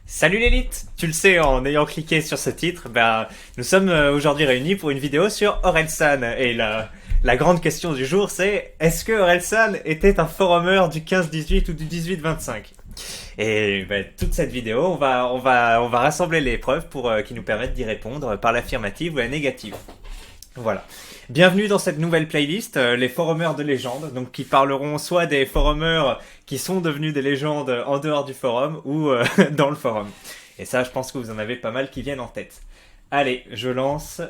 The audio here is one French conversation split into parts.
Salut l'élite! Tu le sais, en ayant cliqué sur ce titre, nous sommes aujourd'hui réunis pour une vidéo sur Orelsan. Et la grande question du jour, c'est est-ce que Orelsan était un forumer du 15-18 ou du 18-25? Et toute cette vidéo, on va rassembler les preuves qui nous permettent d'y répondre par l'affirmative ou la négative. Voilà. Bienvenue dans cette nouvelle playlist, les forumers de légende, donc qui parleront soit des forumers qui sont devenus des légendes en dehors du forum ou dans le forum. Et ça, je pense que vous en avez pas mal qui viennent en tête. Allez, je lance.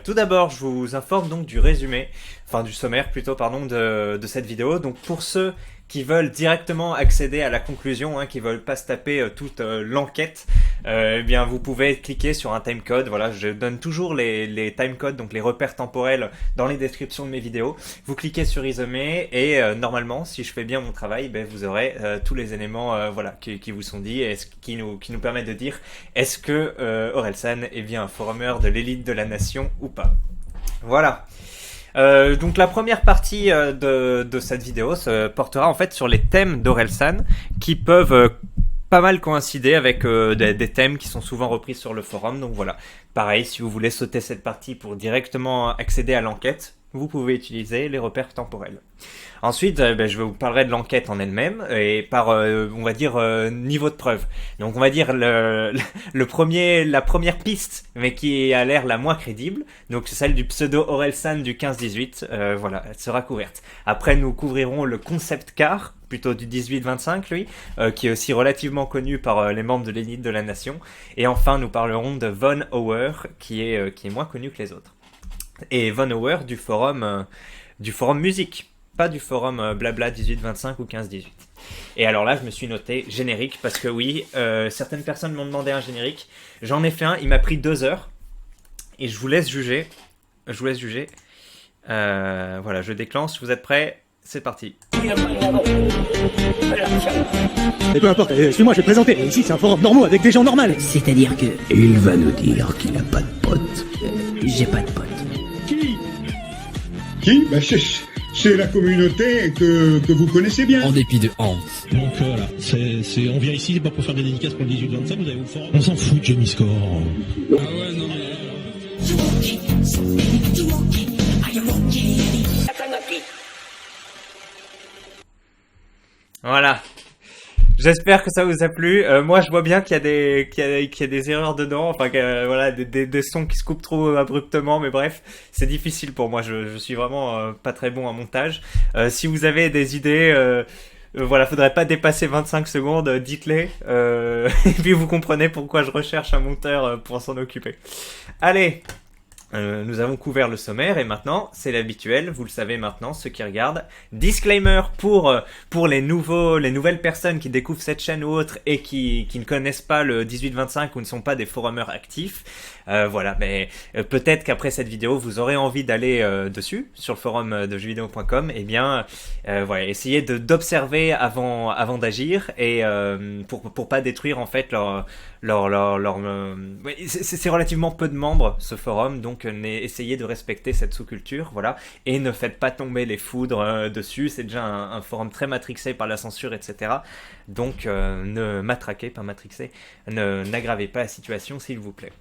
Tout d'abord, je vous informe donc du résumé, enfin du sommaire plutôt, pardon, de cette vidéo. Donc pour ceux qui veulent directement accéder à la conclusion, qui veulent pas se taper toute l'enquête, eh bien vous pouvez cliquer sur un timecode. Voilà, je donne toujours les timecodes, donc les repères temporels dans les descriptions de mes vidéos. Vous cliquez sur résumé et normalement, si je fais bien mon travail, vous aurez tous les éléments qui vous sont dits et qui nous permettent de dire est-ce que Orelsan est bien un forumer de l'élite de la nation ou pas. Voilà. Donc la première partie de cette vidéo se portera en fait sur les thèmes d'Orelsan qui peuvent pas mal coïncider avec des thèmes qui sont souvent repris sur le forum. Donc voilà, pareil, si vous voulez sauter cette partie pour directement accéder à l'enquête, vous pouvez utiliser les repères temporels. Ensuite, je vous parlerai de l'enquête en elle-même et par, on va dire, niveau de preuve. Donc, on va dire la première piste, mais qui a l'air la moins crédible. Donc, c'est celle du pseudo Orelsan du 15-18. Voilà, elle sera couverte. Après, nous couvrirons le concept car, plutôt du 18-25, lui, qui est aussi relativement connu par les membres de l'élite de la nation. Et enfin, nous parlerons de Von Auer, qui est moins connu que les autres. Et Von Auer du forum musique. Pas du forum blabla 18-25 ou 15-18. Et alors là, je me suis noté générique parce que oui, certaines personnes m'ont demandé un générique. J'en ai fait un, il m'a pris 2 heures. Et je vous laisse juger. Voilà, je déclenche. Vous êtes prêts? C'est parti. Mais peu importe, suis-moi, je vais te présenter. Ici, c'est un forum normaux avec des gens normaux. C'est-à-dire que Il va nous dire qu'il a pas de potes. j'ai pas de potes. Qui c'est la communauté que vous connaissez bien. En dépit de Hans. Donc voilà, on vient ici, c'est pas pour faire des dédicaces pour le 18-25, vous allez vous faire. On s'en fout de Jamie Score. Ah ouais, non mais... Voilà. J'espère que ça vous a plu. Moi, je vois bien qu'il y a des erreurs dedans. Enfin, voilà, des sons qui se coupent trop abruptement. Mais bref, c'est difficile pour moi. Je suis vraiment pas très bon en montage. Si vous avez des idées, voilà, faudrait pas dépasser 25 secondes. Dites-les. Et puis vous comprenez pourquoi je recherche un monteur pour s'en occuper. Allez. Nous avons couvert le sommaire et maintenant, c'est l'habituel, vous le savez maintenant, ceux qui regardent. Disclaimer pour les nouvelles personnes qui découvrent cette chaîne ou autre et qui ne connaissent pas le 18-25 ou ne sont pas des forumers actifs. Voilà, mais peut-être qu'après cette vidéo, vous aurez envie d'aller dessus, sur le forum de jeuxvideo.com. Eh bien, voilà, essayez d'observer avant d'agir et pour pas détruire en fait c'est relativement peu de membres ce forum, donc essayez de respecter cette sous-culture, voilà, et ne faites pas tomber les foudres dessus. C'est déjà un forum très matrixé par la censure, etc. Donc ne matraquez, pas matrixé, n'aggravez pas la situation s'il vous plaît.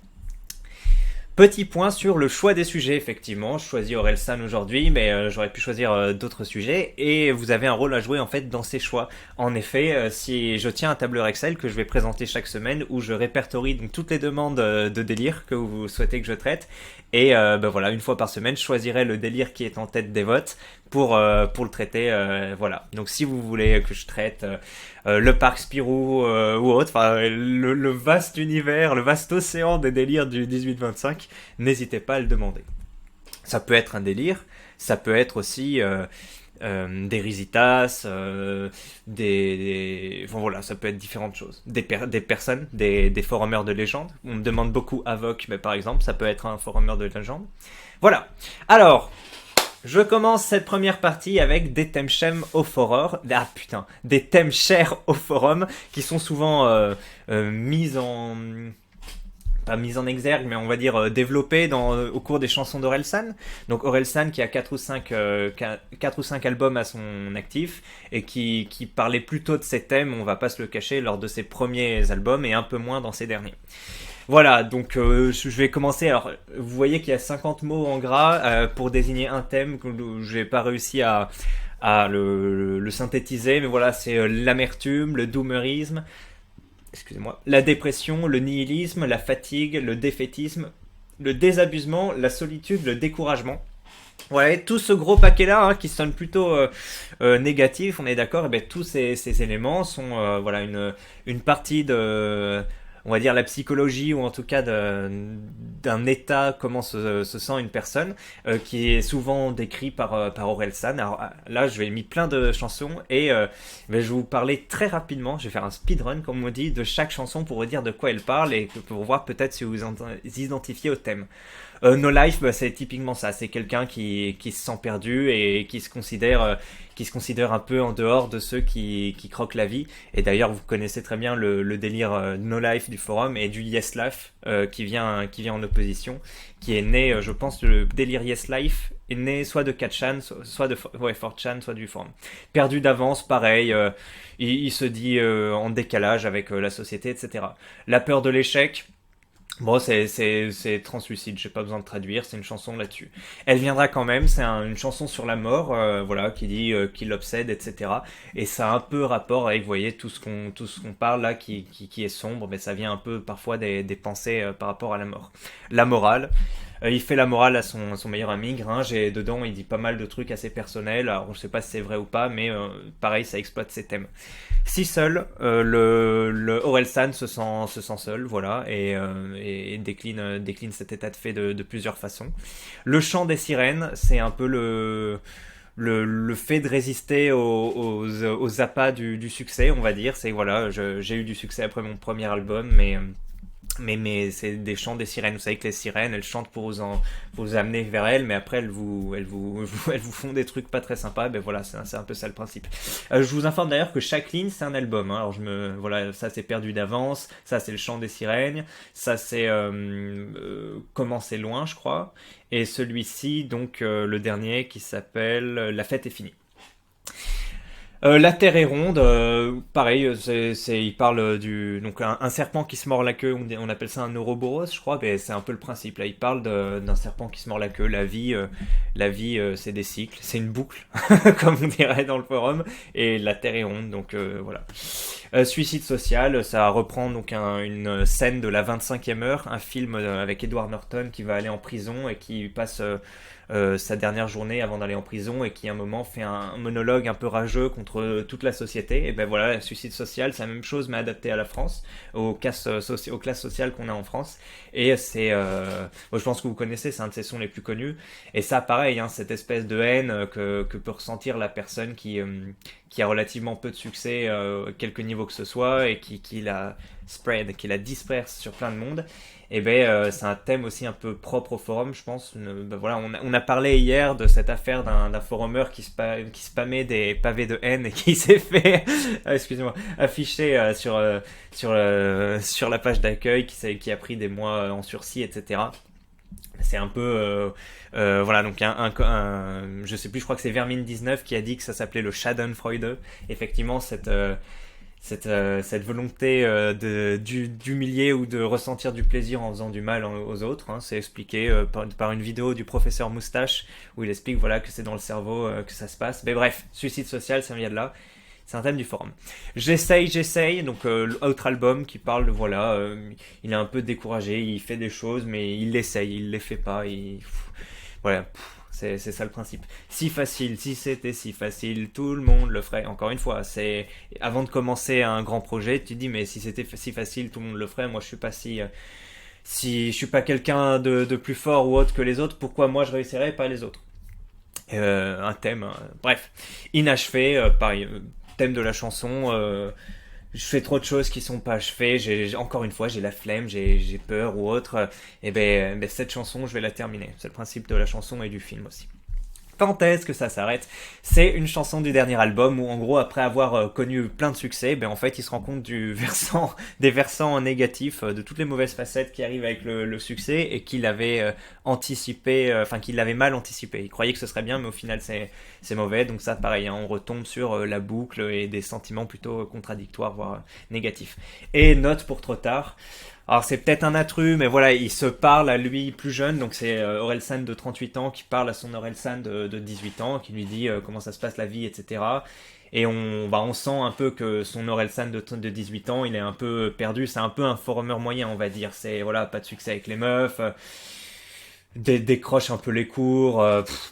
Petit point sur le choix des sujets, effectivement. Je choisis Orelsan aujourd'hui, mais j'aurais pu choisir d'autres sujets. Et vous avez un rôle à jouer en fait dans ces choix. En effet, si je tiens un tableur Excel que je vais présenter chaque semaine, où je répertorie donc toutes les demandes de délire que vous souhaitez que je traite. Et voilà, une fois par semaine, je choisirai le délire qui est en tête des votes pour le traiter. Voilà. Donc si vous voulez que je traite le parc Spirou ou autre, enfin le vaste univers, le vaste océan des délires du 18-25, n'hésitez pas à le demander. Ça peut être un délire, ça peut être aussi des risitas, bon, voilà, ça peut être différentes choses. Des personnes, des forumers de légende. On me demande beaucoup Avoc, mais par exemple, ça peut être un forumer de légende. Voilà. Alors, je commence cette première partie avec des thèmes chers au forum. Ah putain, des thèmes chers au forum qui sont souvent mis en... pas mise en exergue, mais on va dire développée au cours des chansons d'Orelsan. Donc Orelsan qui a 4 ou 5 albums à son actif et qui parlait plutôt de ces thèmes, on va pas se le cacher, lors de ses premiers albums et un peu moins dans ses derniers. Voilà, donc je vais commencer. Alors, vous voyez qu'il y a 50 mots en gras pour désigner un thème que j'ai pas réussi à le synthétiser, mais voilà, c'est l'amertume, le doomerisme, excusez-moi, la dépression, le nihilisme, la fatigue, le défaitisme, le désabusement, la solitude, le découragement. Voilà, et tout ce gros paquet-là, hein, qui sonne plutôt négatif, on est d'accord, et bien tous ces éléments sont voilà, une partie de, on va dire, la psychologie, ou en tout cas d'un état, comment se sent une personne, qui est souvent décrit par Orelsan. Alors là, je vais mis plein de chansons, et je vais vous parler très rapidement, je vais faire un speedrun, comme on dit, de chaque chanson pour vous dire de quoi elle parle, et pour voir peut-être si vous vous identifiez au thème. No Life, bah, c'est typiquement ça, c'est quelqu'un qui se sent perdu et qui se considère un peu en dehors de ceux qui croquent la vie. Et d'ailleurs, vous connaissez très bien le délire No Life du forum et du Yes Life qui vient en opposition, qui est né, je pense, le délire Yes Life est né soit de 4chan, soit de 4chan, soit du forum. Perdu d'avance, pareil, il se dit en décalage avec la société, etc. La peur de l'échec. Bon, c'est translucide, j'ai pas besoin de traduire, c'est une chanson là-dessus. Elle viendra quand même, c'est une chanson sur la mort, voilà, qui dit qui l'obsède, etc. Et ça a un peu rapport avec, vous voyez, tout ce qu'on parle là, qui est sombre, mais ça vient un peu parfois des pensées par rapport à la mort. La morale. Il fait la morale à son meilleur ami, Gringe, et dedans il dit pas mal de trucs assez personnels. Alors je sais pas si c'est vrai ou pas, mais pareil, ça exploite ses thèmes. Si seul, le Orelsan se sent seul, voilà, et décline cet état de fait de plusieurs façons. Le chant des sirènes, c'est un peu le fait de résister aux appâts du succès, on va dire. C'est voilà, j'ai eu du succès après mon premier album, mais c'est des chants des sirènes. Vous savez que les sirènes, elles chantent pour vous amener vers elles, mais après elles vous font des trucs pas très sympas. Ben voilà, c'est un peu ça le principe. Je vous informe d'ailleurs que chaque ligne c'est un album, hein. Alors voilà, ça c'est Perdu d'avance, ça c'est le chant des sirènes, ça c'est Comment c'est loin, je crois, et celui-ci donc le dernier qui s'appelle La fête est finie. La Terre est ronde, pareil, il parle donc un serpent qui se mord la queue, on appelle ça un Ouroboros, je crois, mais c'est un peu le principe. Là, il parle d'un serpent qui se mord la queue. La vie, c'est des cycles, c'est une boucle, comme on dirait dans le forum, et la Terre est ronde, donc voilà. Suicide social, ça reprend donc une scène de la 25e heure, un film avec Edward Norton qui va aller en prison et qui passe sa dernière journée avant d'aller en prison, et qui à un moment fait un monologue un peu rageux contre toute la société. Et ben voilà, suicide social, c'est la même chose mais adapté à la France, aux classes sociales qu'on a en France. Et c'est, je pense que vous connaissez, c'est un de ses sons les plus connus. Et ça, pareil, hein, cette espèce de haine que peut ressentir la personne qui a relativement peu de succès, quelque niveau que ce soit, et qui la disperse sur plein de monde. Et ben c'est un thème aussi un peu propre au forum, je pense. Voilà, on a parlé hier de cette affaire d'un forumeur qui spammait des pavés de haine et qui s'est fait afficher sur la page d'accueil, qui a pris des mois en sursis, etc. C'est un peu voilà, donc je sais plus, je crois que c'est Vermine19 qui a dit que ça s'appelait le Schadenfreude. Effectivement, cette volonté d'humilier ou de ressentir du plaisir en faisant du mal aux autres, hein, c'est expliqué par une vidéo du professeur Moustache, où il explique voilà, que c'est dans le cerveau que ça se passe. Mais bref, suicide social, ça vient de là. C'est un thème du forum. J'essaye, donc l'autre album qui parle de voilà, il est un peu découragé, il fait des choses, mais il l'essaye, il les fait pas, voilà. C'est ça le principe. Si facile, si c'était si facile, tout le monde le ferait. Encore une fois, c'est avant de commencer un grand projet, tu te dis mais si c'était si facile, tout le monde le ferait. Moi, je suis pas si je suis pas quelqu'un de plus fort ou autre que les autres. Pourquoi moi je réussirais, pas les autres? Un thème, bref, inachevé, pareil, thème de la chanson. Je fais trop de choses qui sont pas achevées, encore une fois j'ai la flemme, j'ai peur ou autre, et ben cette chanson je vais la terminer. C'est le principe de la chanson et du film aussi. quand est-ce que ça s'arrête? C'est une chanson du dernier album où en gros après avoir connu plein de succès, ben en fait il se rend compte des versants négatifs, de toutes les mauvaises facettes qui arrivent avec le succès et qu'il avait anticipé, enfin qu'il l'avait mal anticipé. Il croyait que ce serait bien mais au final c'est mauvais, donc ça pareil, hein, on retombe sur la boucle et des sentiments plutôt contradictoires voire négatifs. Et note pour trop tard. Alors c'est peut-être un intrus, mais voilà, il se parle à lui plus jeune, donc c'est Orelsan de 38 ans qui parle à son Orelsan de 18 ans, qui lui dit comment ça se passe la vie, etc. Et on sent un peu que son Orelsan de 18 ans, il est un peu perdu, c'est un peu un forumer moyen, on va dire. C'est voilà, pas de succès avec les meufs, décroche un peu les cours,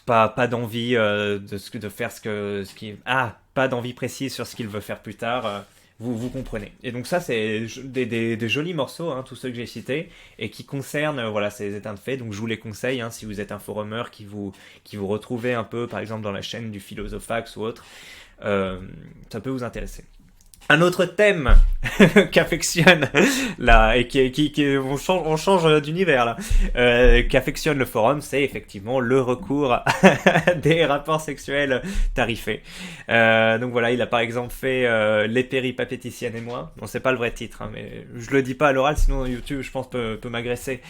pas d'envie de faire pas d'envie précise sur ce qu'il veut faire plus tard. Vous comprenez. Et donc ça, c'est des jolis morceaux, hein, tous ceux que j'ai cités, et qui concernent voilà, ces éteints de fait. Donc je vous les conseille, hein, si vous êtes un forumer qui vous retrouvez un peu, par exemple, dans la chaîne du Philosophax ou autre, ça peut vous intéresser. Un autre thème qu'affectionne là et on change d'univers là, qu'affectionne le forum, c'est effectivement le recours à des rapports sexuels tarifés. Donc voilà, il a par exemple fait Les péripapéticiennes et moi. Bon, c'est pas le vrai titre, hein, mais je le dis pas à l'oral, sinon YouTube, je pense, peut m'agresser.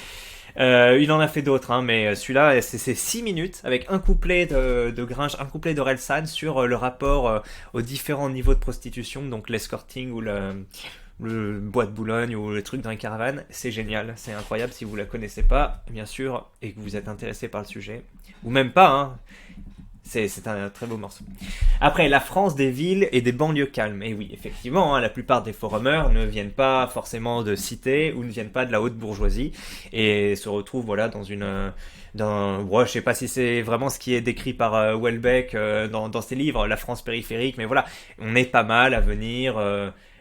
Il en a fait d'autres, hein, mais celui-là, c'est 6 minutes avec un couplet de Gringe, un couplet d'Orelsan sur le rapport aux différents niveaux de prostitution, donc l'escorting ou le bois de Boulogne ou le truc dans les caravanes. C'est génial, c'est incroyable. Si vous la connaissez pas, bien sûr, et que vous êtes intéressé par le sujet, ou même pas, hein. C'est un très beau morceau. Après, la France des villes et des banlieues calmes. Et oui, effectivement, hein, la plupart des forumers ne viennent pas forcément de cités ou ne viennent pas de la haute bourgeoisie et se retrouvent voilà je sais pas si c'est vraiment ce qui est décrit par Houellebecq dans ses livres, la France périphérique, mais voilà, on est pas mal à venir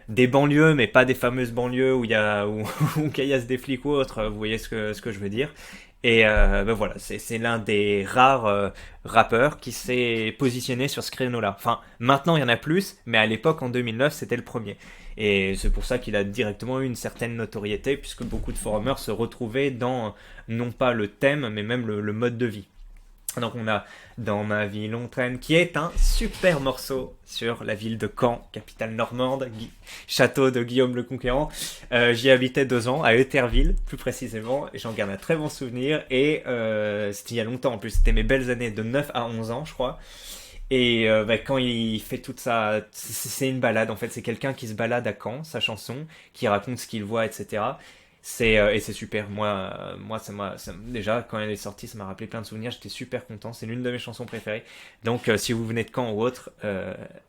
des banlieues, mais pas des fameuses banlieues où où caillasse des flics ou autres. Vous voyez ce que je veux dire. Et voilà, c'est l'un des rares rappeurs qui s'est positionné sur ce créneau-là. Enfin, maintenant il y en a plus, mais à l'époque, en 2009, c'était le premier. Et c'est pour ça qu'il a directement eu une certaine notoriété, puisque beaucoup de forumers se retrouvaient dans, non pas le thème, mais même le mode de vie. Donc on a Dans ma ville on traîne, qui est un super morceau sur la ville de Caen, capitale normande, château de Guillaume le Conquérant. J'y habitais 2 ans, à Éterville plus précisément, et j'en garde un très bon souvenir, et c'était il y a longtemps en plus, c'était mes belles années de 9 à 11 ans je crois. Et quand il fait toute ça, c'est une balade en fait, c'est quelqu'un qui se balade à Caen, sa chanson, qui raconte ce qu'il voit, etc. Et c'est super. Moi, déjà, quand elle est sortie, ça m'a rappelé plein de souvenirs. J'étais super content. C'est l'une de mes chansons préférées. Donc, si vous venez de Caen ou autre,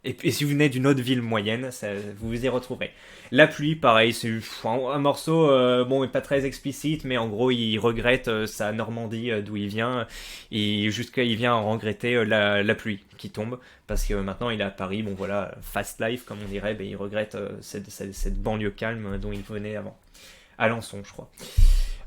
et si vous venez d'une autre ville moyenne, vous vous y retrouverez. La pluie, pareil, c'est un morceau, bon, pas très explicite, mais en gros, il regrette sa Normandie d'où il vient. Et il vient en regretter la pluie qui tombe. Parce que maintenant, il est à Paris. Bon, voilà, fast life, comme on dirait. Ben, il regrette cette banlieue calme dont il venait avant. Alençon, je crois.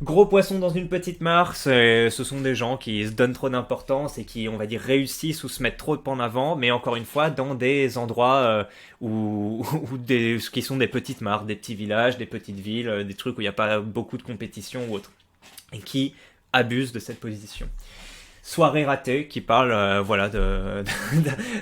Gros poisson dans une petite mare, ce sont des gens qui se donnent trop d'importance et qui, on va dire, réussissent ou se mettent trop en avant, mais encore une fois, dans des endroits qui sont des petites mares, des petits villages, des petites villes, des trucs où il n'y a pas beaucoup de compétition ou autre, et qui abusent de cette position. Soirée ratée, qui parle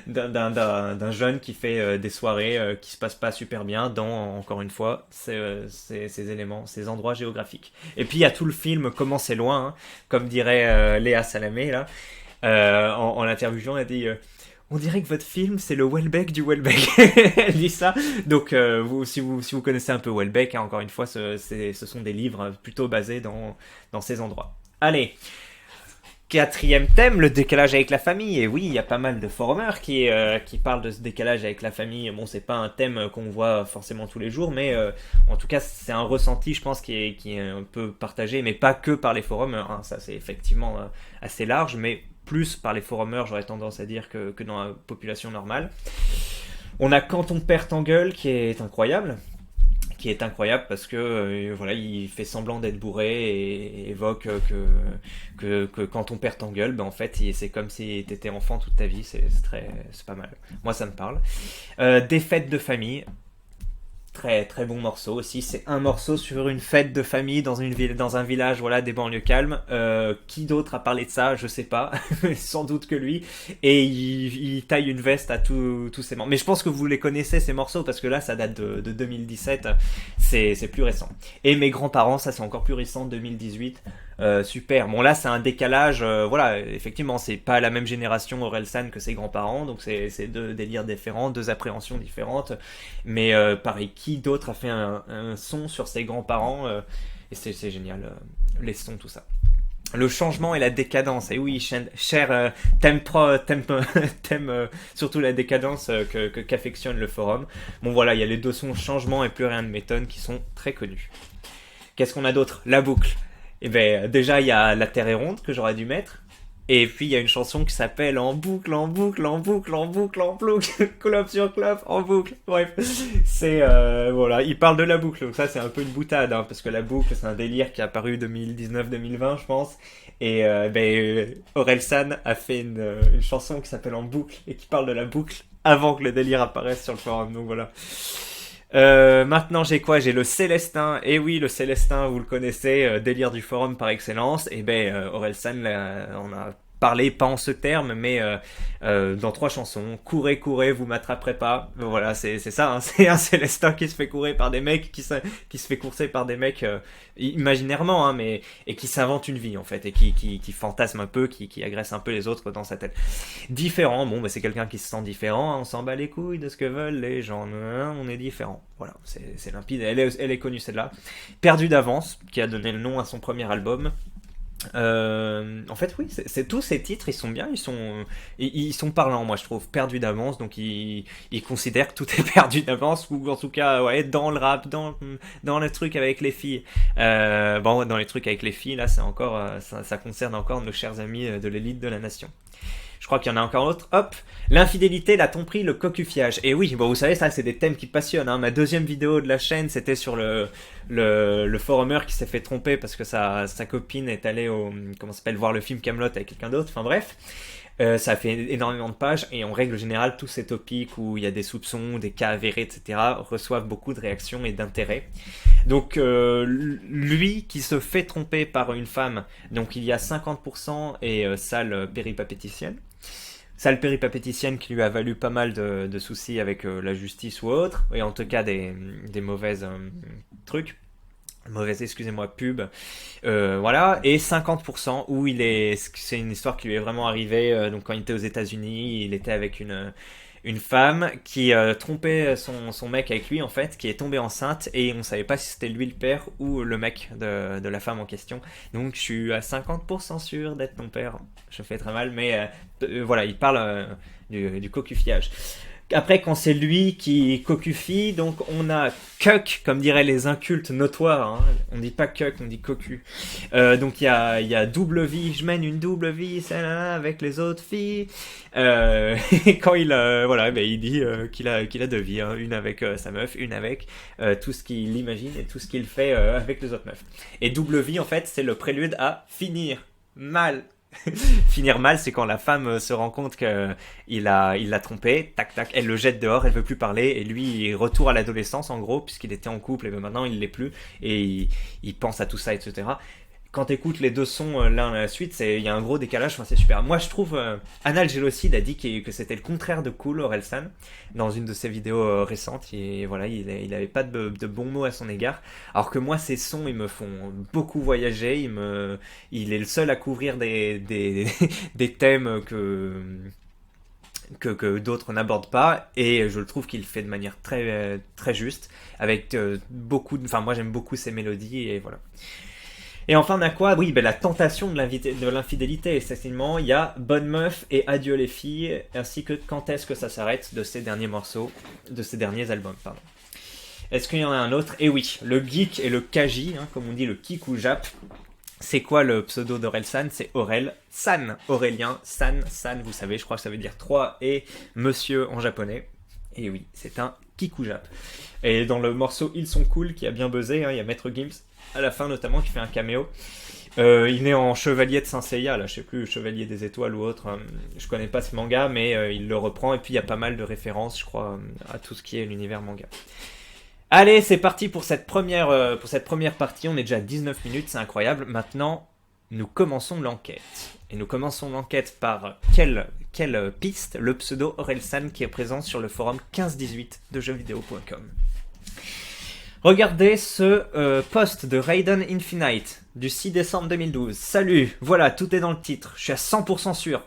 d'un jeune qui fait des soirées qui se passent pas super bien dans, encore une fois, ces éléments, ces endroits géographiques. Et puis il y a tout le film Comment c'est loin, hein, comme dirait Léa Salamé là, en l'interviewant, elle dit on dirait que votre film c'est le Houellebecq du Houellebecq. Elle dit ça. Donc si vous connaissez un peu Houellebecq, hein, encore une fois, ce sont des livres plutôt basés dans ces endroits. Allez. 4e thème, le décalage avec la famille. Et oui, il y a pas mal de forumers qui parlent de ce décalage avec la famille. Bon, c'est pas un thème qu'on voit forcément tous les jours, mais en tout cas, c'est un ressenti, je pense, qui est un peu partagé, mais pas que par les forumers. Hein. Ça, c'est effectivement assez large, mais plus par les forumers, j'aurais tendance à dire que dans la population normale. On a Quand on perd en gueule, qui est incroyable. Parce que voilà, il fait semblant d'être bourré et évoque que quand on perd en gueule, ben en fait c'est comme si t'étais enfant toute ta vie. C'est pas mal. Moi ça me parle. Des fêtes de famille. Très très bon morceau aussi. C'est un morceau sur une fête de famille dans une ville, dans un village, voilà, des banlieues calmes. Qui d'autre a parlé de ça? Je sais pas. Sans doute que lui. Et il taille une veste à tous ses membres. Mais je pense que vous les connaissez ces morceaux parce que là ça date de 2017. C'est plus récent. Et mes grands-parents, ça c'est encore plus récent, 2018. Super. Bon là c'est un décalage. Voilà, effectivement c'est pas la même génération Orelsan que ses grands-parents, donc c'est deux délires différents, deux appréhensions différentes. Mais pareil, qui d'autre a fait un son sur ses grands-parents et c'est génial, les sons, tout ça. Le changement et la décadence. Et oui, cher, t'aimes surtout la décadence qu'affectionne le forum. Bon voilà, il y a les deux sons changement et plus rien ne m'étonne qui sont très connus. Qu'est-ce qu'on a d'autre? La boucle. Et ben déjà il y a La Terre est ronde que j'aurais dû mettre. Et puis il y a une chanson qui s'appelle En boucle, en boucle, en boucle, en boucle, en boucle, clope sur clope, en boucle. Bref, c'est voilà, il parle de la boucle. Donc ça c'est un peu une boutade, hein, parce que la boucle c'est un délire qui est apparu 2019-2020 je pense. Et Orelsan a fait une chanson qui s'appelle En boucle et qui parle de la boucle avant que le délire apparaisse sur le forum. Donc voilà. Maintenant j'ai quoi? J'ai le Célestin. Et oui, le Célestin, vous le connaissez, délire du forum par excellence. Et Orelsan on a parlé pas en ce terme, mais dans 3 chansons. Courez, courez, vous m'attraperez pas. Voilà, c'est ça, hein. C'est un Célestin qui se fait courir par des mecs, qui se fait courser par des mecs imaginairement, hein, mais et qui s'invente une vie en fait, et qui fantasme un peu, qui agresse un peu les autres dans sa tête. Différent, bon, c'est quelqu'un qui se sent différent, hein, on s'en bat les couilles de ce que veulent les gens, on est différent. Voilà, c'est limpide, elle est connue celle-là. Perdu d'avance, qui a donné le nom à son premier album. En fait oui, c'est tous ces titres, ils sont bien, ils sont parlants, moi je trouve. Perdu d'avance, donc ils considèrent que tout est perdu d'avance, ou en tout cas ouais, dans le rap, dans le truc avec les filles. Bon, dans les trucs avec les filles là, c'est encore ça concerne encore nos chers amis de l'élite de la nation. Je crois qu'il y en a encore d'autres. Hop, l'infidélité, la tromperie, le cocufiage. Et oui, bon, vous savez, ça, c'est des thèmes qui passionnent, hein. Ma deuxième vidéo de la chaîne, c'était sur le forumeur qui s'est fait tromper parce que sa copine est allée comment ça s'appelle, voir le film Kaamelott avec quelqu'un d'autre. Enfin bref, ça a fait énormément de pages et en règle générale, tous ces topics où il y a des soupçons, des cas avérés, etc., reçoivent beaucoup de réactions et d'intérêt. Donc lui qui se fait tromper par une femme, donc il y a 50% et sale péripapéticienne. Sale péripapéticienne qui lui a valu pas mal de soucis avec la justice ou autre, et en tout cas des mauvaises trucs. Mauvaise, excusez-moi, pub. Voilà. Et 50% où c'est une histoire qui lui est vraiment arrivée. Donc quand il était aux États-Unis, il était avec une femme qui trompait son mec avec lui en fait, qui est tombée enceinte et on savait pas si c'était lui le père ou le mec de la femme en question. Donc je suis à 50% sûr d'être ton père. Je fais très mal, mais voilà, il parle du cocufiage. Après, quand c'est lui qui cocufie, donc on a cuck, comme diraient les incultes notoires, hein. On dit pas cuck, on dit cocu. Donc il y a double vie, je mène une double vie, celle-là, avec les autres filles. Et quand il dit qu'il a 2 vies, hein, une avec sa meuf, une avec tout ce qu'il imagine et tout ce qu'il fait avec les autres meufs. Et double vie, en fait, c'est le prélude à finir mal. Finir mal, c'est quand la femme se rend compte qu'il l'a trompé, tac tac, elle le jette dehors, elle veut plus parler, et lui il retourne à l'adolescence en gros, puisqu'il était en couple, et maintenant il l'est plus, et il pense à tout ça, etc. Quand t'écoutes les deux sons l'un à la suite, il y a un gros décalage, enfin, c'est super. Moi je trouve, Anal Gélocide a dit que c'était le contraire de cool, Orelsan, dans une de ses vidéos récentes, et voilà, il avait pas de bons mots à son égard, alors que moi ces sons ils me font beaucoup voyager, il est le seul à couvrir des thèmes que d'autres n'abordent pas, et je le trouve qu'il le fait de manière très, très juste, avec moi j'aime beaucoup ses mélodies, et voilà. Et enfin, on a quoi? Oui, la tentation de l'infidélité. Essentiellement, il y a Bonne Meuf et Adieu les filles, ainsi que Quand est-ce que ça s'arrête de ces derniers albums, pardon. Est-ce qu'il y en a un autre? Et oui, le geek et le kaji, hein, comme on dit, le kikou jap. C'est quoi le pseudo d'Orelsan? C'est Aurel San, Aurélien San, vous savez, je crois que ça veut dire 3 et monsieur en japonais. Et oui, c'est un kikou jap. Et dans le morceau Ils sont cool, qui a bien buzzé, hein, il y a Maître Gims à la fin notamment qui fait un caméo. Il est en chevalier de Saint Seiya, là, je sais plus, chevalier des étoiles ou autre, je connais pas ce manga, mais il le reprend, et puis il y a pas mal de références, je crois, à tout ce qui est l'univers manga. Allez, c'est parti pour cette première partie. On est déjà à 19 minutes, c'est incroyable. Maintenant, nous commençons l'enquête. Et nous commençons l'enquête par quelle piste? Le pseudo Orelsan qui est présent sur le forum 1518 de jeuxvideo.com. Regardez ce post de Raiden Infinite du 6 décembre 2012. Salut, voilà, tout est dans le titre. Je suis à 100% sûr.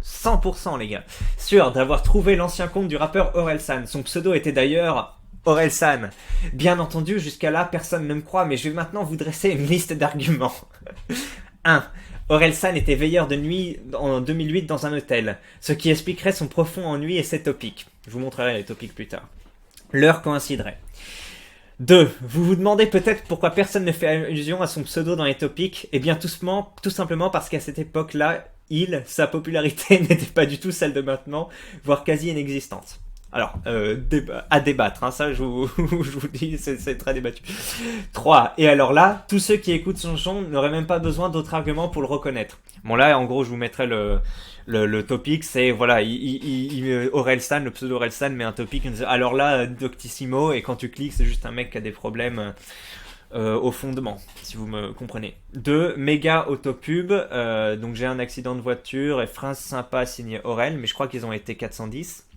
100% les gars. Sûr d'avoir trouvé l'ancien compte du rappeur Orelsan. Son pseudo était d'ailleurs Orelsan. Bien entendu, jusqu'à là, personne ne me croit, mais je vais maintenant vous dresser une liste d'arguments. 1. Orelsan était veilleur de nuit en 2008 dans un hôtel, ce qui expliquerait son profond ennui et ses topics. Je vous montrerai les topics plus tard. L'heure coïnciderait. 2. Vous vous demandez peut-être pourquoi personne ne fait allusion à son pseudo dans les topics. Eh bien, tout simplement parce qu'à cette époque-là, sa popularité n'était pas du tout celle de maintenant, voire quasi inexistante. Alors, à débattre, hein, ça je vous dis, c'est très débattu. 3. Et alors là, tous ceux qui écoutent son son n'auraient même pas besoin d'autres arguments pour le reconnaître. Bon là, en gros, je vous mettrai le topic, c'est, voilà, Orelsan, le pseudo Orelsan met un topic, alors là, Doctissimo, et quand tu cliques, c'est juste un mec qui a des problèmes au fondement, si vous me comprenez. 2. Méga autopub, donc j'ai un accident de voiture, et phrase sympa signé Aurel, mais je crois qu'ils ont été 410.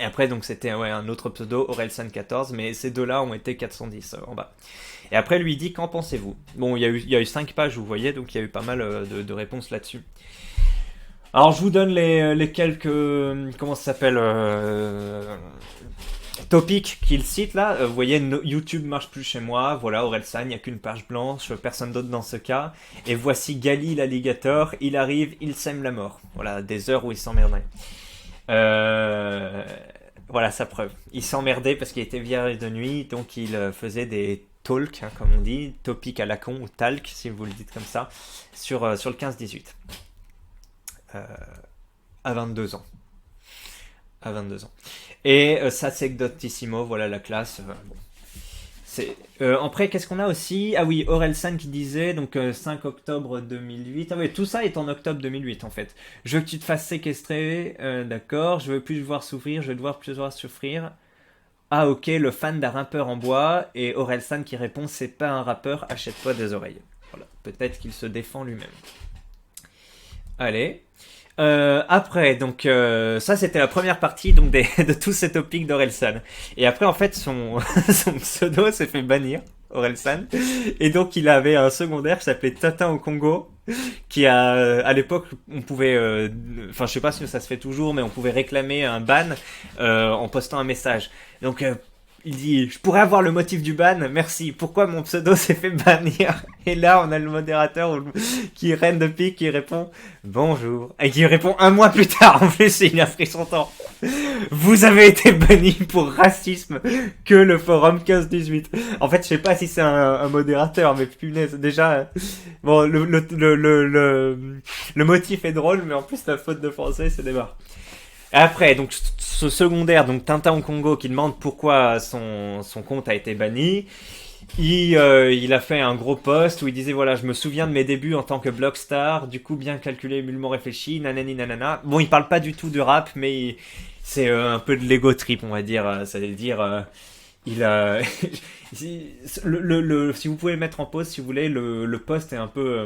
Et après, donc, c'était un autre pseudo, Orelsan14, mais ces deux-là ont été 410 en bas. Et après, lui dit, qu'en pensez-vous? Bon, il y a eu 5 pages, vous voyez, donc il y a eu pas mal de réponses là-dessus. Alors, je vous donne les quelques... comment ça s'appelle topics qu'il cite là. Vous voyez, YouTube marche plus chez moi. Voilà, Orelsan, il n'y a qu'une page blanche, personne d'autre dans ce cas. Et voici Gali l'alligator, il arrive, il sème la mort. Voilà, des heures où il s'emmerderait. Voilà sa preuve. Il s'emmerdait parce qu'il était vierge de nuit, donc il faisait des talks, hein, comme on dit, topic à la con, ou talk, si vous le dites comme ça, sur le 15-18. À 22 ans. À 22 ans. Et ça, c'est Doctissimo, voilà la classe. Bon. Après, qu'est-ce qu'on a aussi? Ah oui, Orelsan qui disait, donc 5 octobre 2008. Ah oui, tout ça est en octobre 2008 en fait. Je veux que tu te fasses séquestrer, d'accord. Je veux plus te voir souffrir, je veux te voir plus te voir souffrir. Ah ok, le fan d'un rappeur en bois. Et Orelsan qui répond, c'est pas un rappeur, achète-toi des oreilles. Voilà, peut-être qu'il se défend lui-même. Allez. Après, donc ça c'était la première partie donc de tous ces topics d'Orelsan. Et après en fait son pseudo s'est fait bannir, Orelsan. Et donc il avait un secondaire qui s'appelait Tintin au Congo, qui à l'époque on pouvait, enfin je sais pas si ça se fait toujours, mais on pouvait réclamer un ban en postant un message. Donc il dit, je pourrais avoir le motif du ban, merci. Pourquoi mon pseudo s'est fait bannir? Et là, on a le modérateur qui reine de pique, qui répond bonjour. Et qui répond un mois plus tard, en plus, il a pris son temps. Vous avez été banni pour racisme que le forum 15-18. En fait, je sais pas si c'est un modérateur, mais punaise, déjà, bon, le motif est drôle, mais en plus, la faute de français, c'est des barres. Après, donc, ce secondaire, donc Tintin au Congo, qui demande pourquoi son compte a été banni. Il a fait un gros post où il disait, voilà, je me souviens de mes débuts en tant que blockstar, du coup, bien calculé, nullement réfléchi, nanani nanana. Bon, il parle pas du tout de rap, mais c'est un peu de l'ego trip, on va dire. Ça veut dire, il a... si vous pouvez le mettre en pause, si vous voulez, le post est un peu...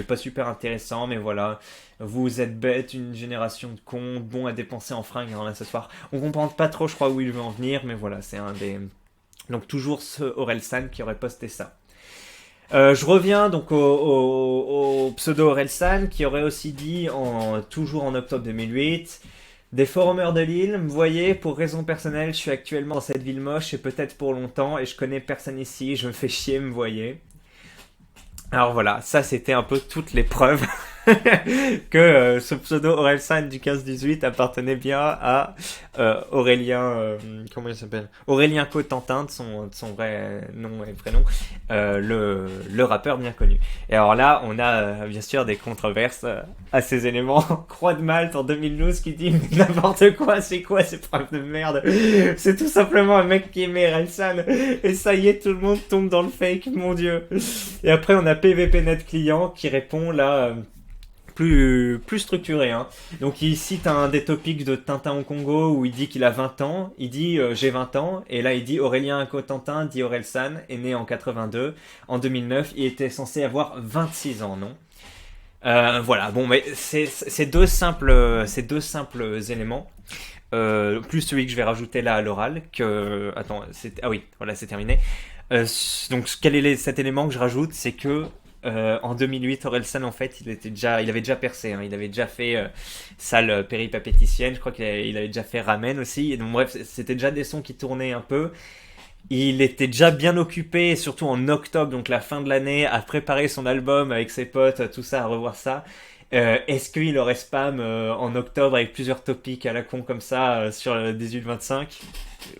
pas super intéressant, mais voilà. Vous êtes bêtes, une génération de cons, bon à dépenser en fringues et en accessoires. On comprend pas trop, je crois, où il veut en venir, mais voilà, c'est un des... Donc toujours ce Orelsan qui aurait posté ça. Je reviens donc au pseudo Orelsan qui aurait aussi dit, toujours en octobre 2008... Des forumers de Lille, me voyez, pour raison personnelle, je suis actuellement dans cette ville moche et peut-être pour longtemps et je connais personne ici, je me fais chier, me voyez. Alors voilà, ça c'était un peu toutes les preuves que ce pseudo Orelsan du 15-18 appartenait bien à Aurélien, comment il s'appelle? Aurélien Cotentin, de son vrai nom et prénom, le rappeur bien connu. Et alors là, on a bien sûr des controverses à ces éléments. Croix de Malte en 2012 qui dit n'importe quoi, c'est quoi ces preuves de merde? C'est tout simplement un mec qui aimait Orelsan et ça y est, tout le monde tombe dans le fake, mon dieu. Et après, on a PVPNet client qui répond là... plus structuré, hein. Donc il cite un des topics de Tintin au Congo où il dit qu'il a 20 ans, il dit j'ai 20 ans, et là il dit Aurélien Cotentin dit Orelsan est né en 82, en 2009 il était censé avoir 26 ans, non? Voilà, bon, mais c'est deux simples éléments. Plus celui que je vais rajouter là à l'oral, que... Attends, ah oui, voilà, c'est terminé. Donc quel est cet élément que je rajoute, c'est que en 2008, Orelsan, en fait, il avait déjà percé, hein, il avait déjà fait Salle péripapéticienne, je crois qu'il avait déjà fait Ramen aussi, et donc bref, c'était déjà des sons qui tournaient un peu. Il était déjà bien occupé, surtout en octobre, donc la fin de l'année, à préparer son album avec ses potes, tout ça, à revoir ça. Est-ce qu'il aurait spam en octobre avec plusieurs topics à la con comme ça sur le 18-25?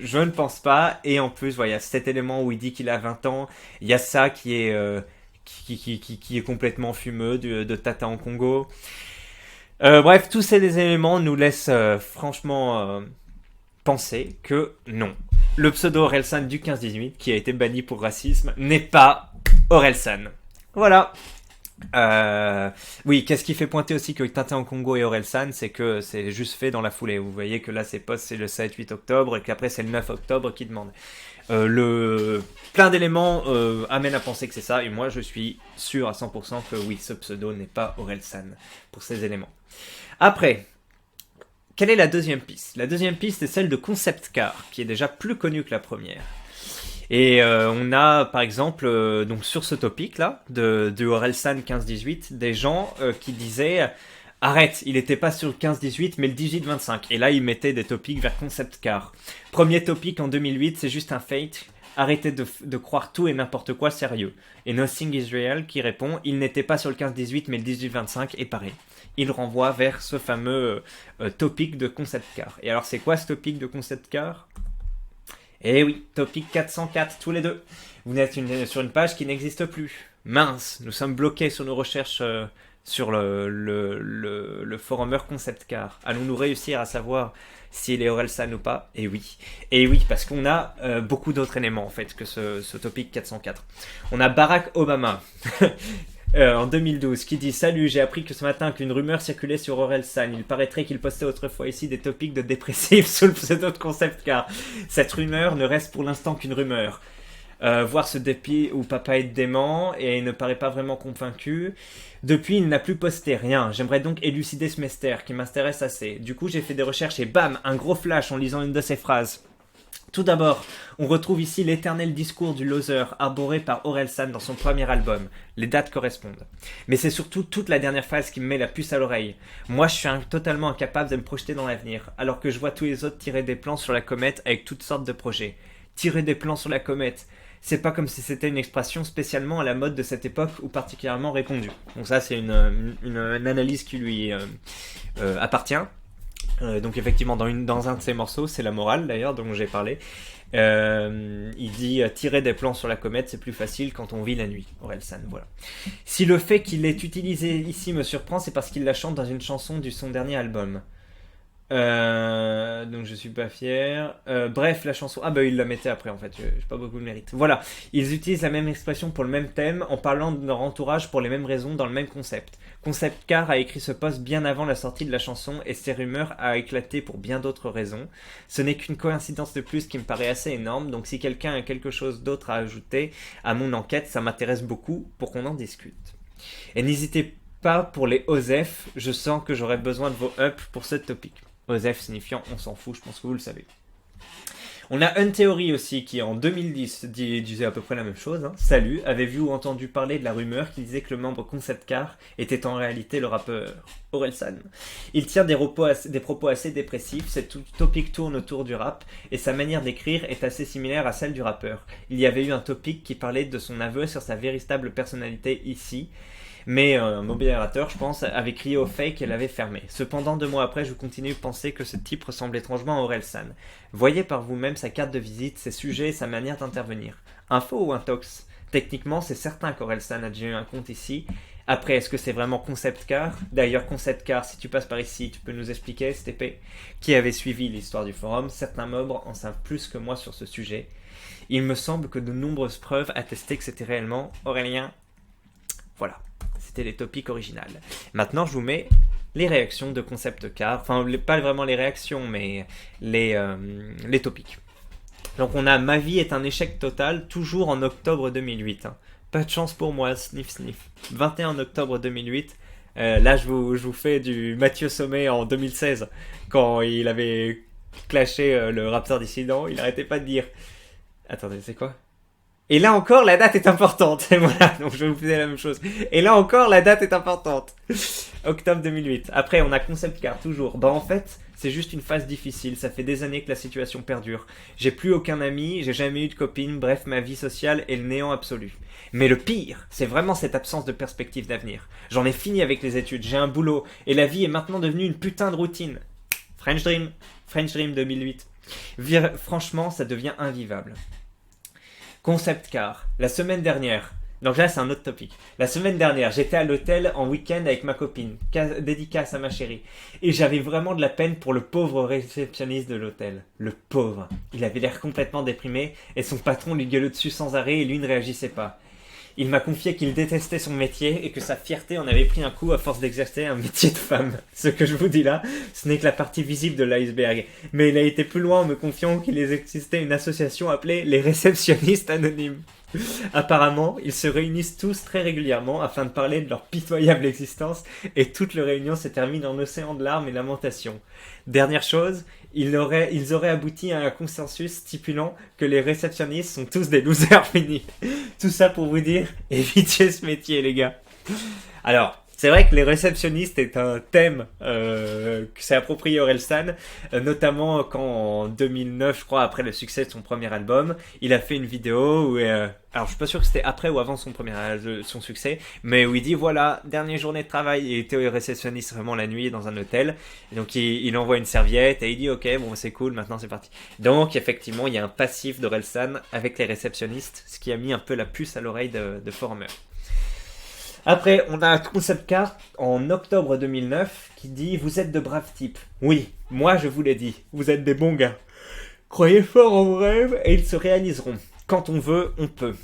Je ne pense pas, et en plus, voilà, il y a cet élément où il dit qu'il a 20 ans, il y a ça qui est... qui est complètement fumeux de Tata en Congo. Bref, tous ces éléments nous laissent franchement penser que non. Le pseudo Orelsan du 15-18, qui a été banni pour racisme, n'est pas Orelsan. Voilà. Oui, qu'est-ce qui fait pointer aussi que Tintin en Congo et Orelsan, c'est que c'est juste fait dans la foulée. Vous voyez que là, ces posts, c'est le 7-8 octobre, et qu'après, c'est le 9 octobre qui demande. Plein d'éléments amènent à penser que c'est ça, et moi je suis sûr à 100% que oui, ce pseudo n'est pas Orelsan pour ces éléments. Après, quelle est la deuxième piste? La deuxième piste est celle de Concept Car, qui est déjà plus connue que la première. Et on a par exemple donc sur ce topic là de Orelsan 15-18 des gens qui disaient arrête, il n'était pas sur le 15-18 mais le 18-25. Et là, il mettait des topics vers Concept Car. Premier topic en 2008, c'est juste un fake. Arrêtez de croire tout et n'importe quoi sérieux. Et Nothing is Real qui répond, il n'était pas sur le 15-18 mais le 18-25 et pareil. Il renvoie vers ce fameux topic de Concept Car. Et alors, c'est quoi ce topic de Concept Car? Eh oui, topic 404, tous les deux. Vous êtes sur une page qui n'existe plus. Mince, nous sommes bloqués sur nos recherches... sur le forumeur Concept Car. Allons-nous réussir à savoir s'il est Orelsan ou pas? Et oui, parce qu'on a beaucoup d'autres éléments en fait que ce topic 404. On a Barack Obama en 2012 qui dit « Salut, j'ai appris que ce matin qu'une rumeur circulait sur Orelsan. Il paraîtrait qu'il postait autrefois ici des topics de dépressifs sous le pseudo de Concept Car. Cette rumeur ne reste pour l'instant qu'une rumeur. » Voir ce dépit où papa est dément et ne paraît pas vraiment convaincu. Depuis, il n'a plus posté rien. J'aimerais donc élucider ce mystère qui m'intéresse assez. Du coup, j'ai fait des recherches et bam, un gros flash en lisant une de ses phrases. Tout d'abord, on retrouve ici l'éternel discours du loser arboré par Orelsan dans son premier album. Les dates correspondent. Mais c'est surtout toute la dernière phase qui me met la puce à l'oreille. Moi, je suis totalement incapable de me projeter dans l'avenir, alors que je vois tous les autres tirer des plans sur la comète avec toutes sortes de projets. Tirer des plans sur la comète, c'est pas comme si c'était une expression spécialement à la mode de cette époque ou particulièrement répandue. Donc ça, c'est une analyse qui lui appartient. Donc effectivement, dans un de ses morceaux, c'est la morale d'ailleurs dont j'ai parlé, il dit tirer des plans sur la comète, c'est plus facile quand on vit la nuit. Orelsan, voilà. Si le fait qu'il l'ait utilisé ici me surprend, c'est parce qu'il la chante dans une chanson de son dernier album. Donc je suis pas fier. Bref, la chanson. Ah bah il la mettait après en fait. J'ai pas beaucoup de mérite. Voilà. Ils utilisent la même expression pour le même thème en parlant de leur entourage pour les mêmes raisons dans le même concept. Concept Car a écrit ce post bien avant la sortie de la chanson et ces rumeurs a éclaté pour bien d'autres raisons. Ce n'est qu'une coïncidence de plus qui me paraît assez énorme. Donc si quelqu'un a quelque chose d'autre à ajouter à mon enquête, ça m'intéresse beaucoup pour qu'on en discute. Et n'hésitez pas pour les OSEF. Je sens que j'aurai besoin de vos ups pour ce topic. OSEF signifiant on s'en fout, je pense que vous le savez. On a Untheory aussi qui en 2010 disait à peu près la même chose. Salut, avez-vous ou entendu parler de la rumeur qui disait que le membre Concept Car était en réalité le rappeur Orelsan? Il tient des propos assez dépressifs, ce topic tourne autour du rap et sa manière d'écrire est assez similaire à celle du rappeur. Il y avait eu un topic qui parlait de son aveu sur sa véritable personnalité ici. Mais un modérateur, je pense, avait crié au fake et l'avait fermé. Cependant, 2 mois après, je continue de penser que ce type ressemble étrangement à Orelsan. Voyez par vous-même sa carte de visite, ses sujets et sa manière d'intervenir. Un faux ou un tox? Techniquement, c'est certain qu'Orelsan a déjà eu un compte ici. Après, est-ce que c'est vraiment Concept Car? D'ailleurs, Concept Car, si tu passes par ici, tu peux nous expliquer, STP, qui avait suivi l'histoire du forum. Certains membres en savent plus que moi sur ce sujet. Il me semble que de nombreuses preuves attestaient que c'était réellement Aurélien. Voilà. c'était les topics originales. Maintenant, je vous mets les réactions de Concept Car, enfin pas vraiment les réactions, mais les topics. Donc on a Ma vie est un échec total, toujours en octobre 2008. Hein. Pas de chance pour moi, sniff sniff. 21 octobre 2008. Là je vous fais du Mathieu Sommet en 2016, quand il avait clashé le Raptor Dissident, il arrêtait pas de dire... Attendez, c'est quoi ? Et là encore, la date est importante. Et voilà, donc je vais vous faire la même chose. Et là encore, la date est importante. Octobre 2008. Après, on a Concept Car, toujours. Bah en fait, c'est juste une phase difficile. Ça fait des années que la situation perdure. J'ai plus aucun ami, j'ai jamais eu de copine. Bref, ma vie sociale est le néant absolu. Mais le pire, c'est vraiment cette absence de perspective d'avenir. J'en ai fini avec les études, j'ai un boulot. Et la vie est maintenant devenue une putain de routine. French Dream 2008. Franchement, ça devient invivable. Concept Car, la semaine dernière, donc là c'est un autre topic. La semaine dernière, j'étais à l'hôtel en week-end avec ma copine, dédicace à ma chérie. Et j'avais vraiment de la peine pour le pauvre réceptionniste de l'hôtel. Le pauvre. Il avait l'air complètement déprimé et son patron lui gueulait dessus sans arrêt et lui ne réagissait pas. Il m'a confié qu'il détestait son métier et que sa fierté en avait pris un coup à force d'exercer un métier de femme. Ce que je vous dis là, ce n'est que la partie visible de l'iceberg. Mais il a été plus loin en me confiant qu'il existait une association appelée les réceptionnistes anonymes. Apparemment, ils se réunissent tous très régulièrement afin de parler de leur pitoyable existence et toute leur réunion se termine en océan de larmes et lamentations. Dernière chose, ils auraient abouti à un consensus stipulant que les réceptionnistes sont tous des losers finis. Tout ça pour vous dire, évitez ce métier les gars. Alors, c'est vrai que les réceptionnistes est un thème que s'est approprié Orelsan, notamment quand en 2009, je crois, après le succès de son premier album, il a fait une vidéo où, alors je suis pas sûr que c'était après ou avant son succès, mais où il dit voilà, dernière journée de travail, il était réceptionniste vraiment la nuit dans un hôtel, et donc il envoie une serviette et il dit ok, bon c'est cool, maintenant c'est parti. Donc effectivement, il y a un passif d'Orelsan avec les réceptionnistes, ce qui a mis un peu la puce à l'oreille de Forumer. Après, on a un Concept Car en octobre 2009 qui dit « Vous êtes de braves types. Oui, moi je vous l'ai dit, vous êtes des bons gars. Croyez fort en vos rêves et ils se réaliseront. Quand on veut, on peut. »